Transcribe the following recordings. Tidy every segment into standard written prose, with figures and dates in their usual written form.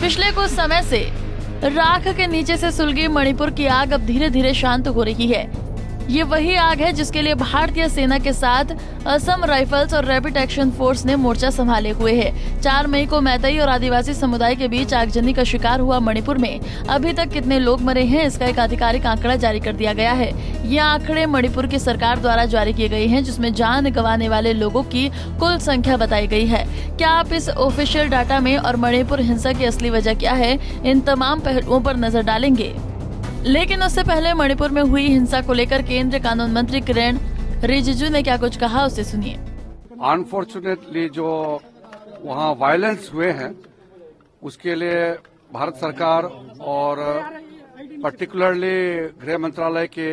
पिछले कुछ समय से राख के नीचे से सुलगी मणिपुर की आग अब धीरे धीरे शांत हो रही है। ये वही आग है जिसके लिए भारतीय सेना के साथ असम राइफल्स और रैपिड एक्शन फोर्स ने मोर्चा संभाले हुए है। 4 मई को मैतेई और आदिवासी समुदाय के बीच आगजनी का शिकार हुआ मणिपुर में अभी तक कितने लोग मरे हैं, इसका एक आधिकारिक आंकड़ा जारी कर दिया गया है। ये आंकड़े मणिपुर की सरकार द्वारा जारी किए गए हैं, जिसमें जान गंवाने वाले लोगों की कुल संख्या बताई गई है। क्या आप इस ऑफिशियल डाटा में और मणिपुर हिंसा की असली वजह क्या है, इन तमाम पहलुओं पर नजर डालेंगे। लेकिन उससे पहले मणिपुर में हुई हिंसा को लेकर केंद्रीय कानून मंत्री किरेन रिजिजू ने क्या कुछ कहा, उसे सुनिए। अनफॉर्चुनेटली जो वहाँ वायलेंस हुए हैं उसके लिए भारत सरकार और पर्टिकुलरली गृह मंत्रालय के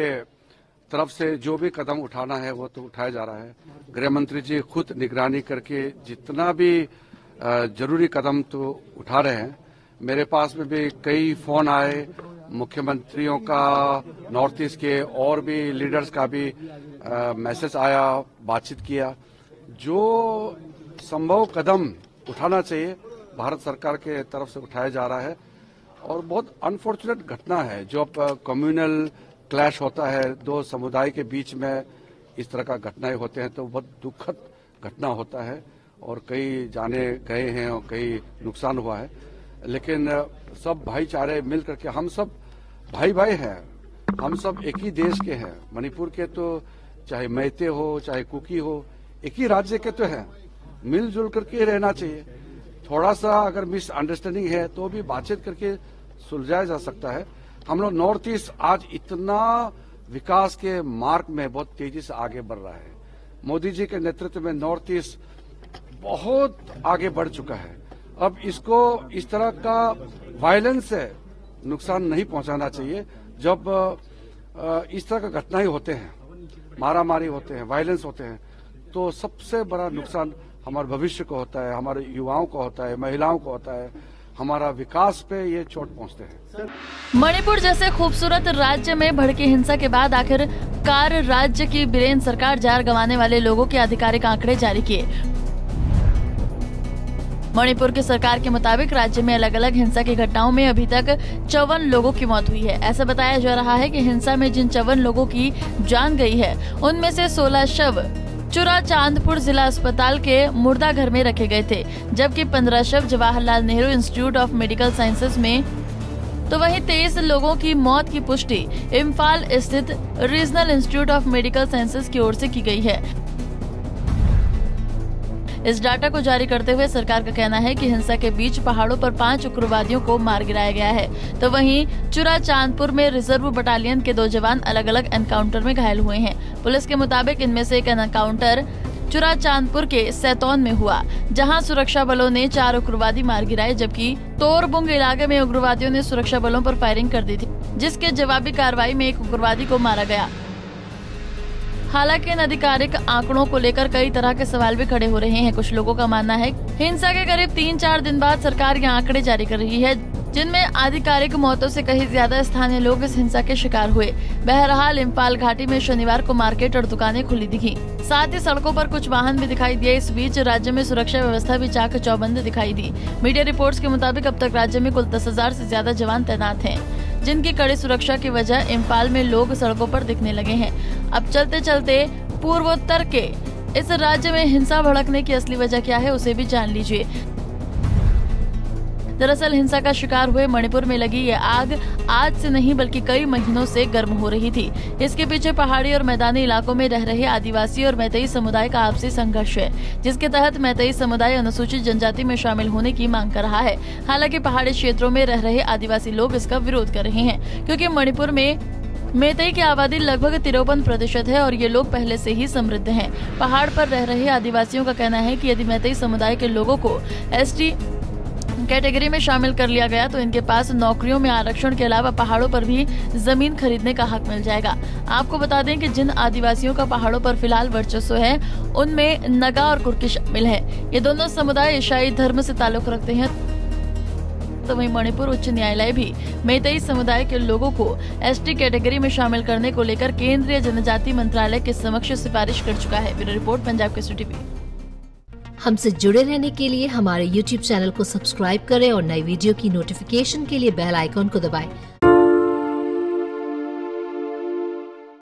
तरफ से जो भी कदम उठाना है वो तो उठाया जा रहा है। गृह मंत्री जी खुद निगरानी करके जितना भी जरूरी कदम तो उठा रहे हैं। मेरे पास में भी कई फोन आए मुख्यमंत्रियों का, नॉर्थ ईस्ट के और भी लीडर्स का भी मैसेज आया, बातचीत किया। जो संभव कदम उठाना चाहिए भारत सरकार के तरफ से उठाया जा रहा है। और बहुत अनफॉर्चुनेट घटना है जो कम्युनल क्लैश होता है, 2 समुदाय के बीच में इस तरह का घटनाएं होते हैं तो बहुत दुखद घटना होता है और कई जाने गए हैं और कई नुकसान हुआ है। लेकिन सब भाईचारे मिल करके हम सब भाई भाई हैं, हम सब एक ही देश के हैं। मणिपुर के तो चाहे मैते हो चाहे कुकी हो, एक ही राज्य के तो हैं, मिलजुल करके रहना चाहिए। थोड़ा सा अगर मिसअंडरस्टैंडिंग है तो भी बातचीत करके सुलझाया जा सकता है। हम लोग नॉर्थ ईस्ट आज इतना विकास के मार्ग में बहुत तेजी से आगे बढ़ रहा है। मोदी जी के नेतृत्व में नॉर्थ ईस्ट बहुत आगे बढ़ चुका है। अब इसको इस तरह का वायलेंस से नुकसान नहीं पहुंचाना चाहिए। जब इस तरह का घटनाएं होते हैं, मारामारी होते हैं, वायलेंस होते हैं, तो सबसे बड़ा नुकसान हमारे भविष्य को होता है, हमारे युवाओं को होता है, महिलाओं को होता है, हमारा विकास पे ये चोट पहुंचते हैं। मणिपुर जैसे खूबसूरत राज्य में भड़की हिंसा के बाद आखिरकार राज्य की बीरेन सरकार जान गंवाने वाले लोगों के आधिकारिक आंकड़े जारी किए। मणिपुर की सरकार के मुताबिक राज्य में अलग अलग हिंसा की घटनाओं में अभी तक 54 लोगों की मौत हुई है। ऐसा बताया जा रहा है कि हिंसा में जिन 54 लोगों की जान गई है उनमें से 16 शव चुराचांदपुर जिला अस्पताल के मुर्दा घर में रखे गए थे, जबकि 15 शव Jawaharlal Nehru institute of medical sciences में। तो वहीं 23 लोगों की मौत की पुष्टि इम्फाल स्थित regional institute of medical sciences की ओर से की गई है। इस डाटा को जारी करते हुए सरकार का कहना है कि हिंसा के बीच पहाड़ों पर 5 उग्रवादियों को मार गिराया गया है। तो वहीं चुराचांदपुर में रिजर्व बटालियन के 2 जवान अलग अलग एनकाउंटर में घायल हुए हैं। पुलिस के मुताबिक इनमें से एक एनकाउंटर चुराचांदपुर के सैतौन में हुआ, जहां सुरक्षा बलों ने 4 उग्रवादी मार गिराए, जबकि तोरबुंग इलाके में उग्रवादियों ने सुरक्षा बलों पर फायरिंग कर दी थी, जिसके जवाबी कार्रवाई में एक उग्रवादी को मारा गया। हालांकि इन आधिकारिक आंकड़ों को लेकर कई तरह के सवाल भी खड़े हो रहे हैं। कुछ लोगों का मानना है हिंसा के करीब 3-4 दिन बाद सरकार ये आंकड़े जारी कर रही है, जिनमें आधिकारिक मौतों से कहीं ज्यादा स्थानीय लोग इस हिंसा के शिकार हुए। बहरहाल इम्फाल घाटी में शनिवार को मार्केट और दुकानें खुली दिखी, साथ ही सड़कों पर कुछ वाहन भी दिखाई दिए। इस बीच राज्य में सुरक्षा व्यवस्था भी चाक चौबंद दिखाई दी। मीडिया रिपोर्ट्स के मुताबिक अब तक राज्य में कुल 10,000 से ज्यादा जवान तैनात हैं, जिनकी कड़ी सुरक्षा की वजह इम्फाल में लोग सड़कों पर दिखने लगे हैं। अब चलते चलते पूर्वोत्तर के इस राज्य में हिंसा भड़कने की असली वजह क्या है, उसे भी जान लीजिए। दरअसल हिंसा का शिकार हुए मणिपुर में लगी ये आग आज से नहीं बल्कि कई महीनों से गर्म हो रही थी। इसके पीछे पहाड़ी और मैदानी इलाकों में रह रहे आदिवासी और मैतेई समुदाय का आपसी संघर्ष है, जिसके तहत मैतेई समुदाय अनुसूचित जनजाति में शामिल होने की मांग कर रहा है। हालांकि पहाड़ी क्षेत्रों में रह रहे आदिवासी लोग इसका विरोध कर रहे हैं, क्योंकि मणिपुर में मैतेई की आबादी लगभग 53% है और ये लोग पहले से ही समृद्ध हैं। पहाड़ पर रह रहे आदिवासियों का कहना है कि यदि मैतेई समुदाय के लोगों को एसटी कैटेगरी में शामिल कर लिया गया तो इनके पास नौकरियों में आरक्षण के अलावा पहाड़ों पर भी जमीन खरीदने का हक मिल जाएगा। आपको बता दें कि जिन आदिवासियों का पहाड़ों पर फिलहाल वर्चस्व है उनमें नगा और कुर्की शामिल है। ये दोनों समुदाय ईसाई धर्म से ताल्लुक रखते हैं। तो वहीं मणिपुर उच्च न्यायालय भी मैतेई समुदाय के लोगों को एसटी कैटेगरी में शामिल करने को लेकर केंद्रीय जनजाति मंत्रालय के समक्ष सिफारिश कर चुका है। Bureau report, Punjab Kesari TV. हमसे जुड़े रहने के लिए हमारे YouTube चैनल को सब्सक्राइब करें और नई वीडियो की नोटिफिकेशन के लिए बेल आइकॉन को दबाएं।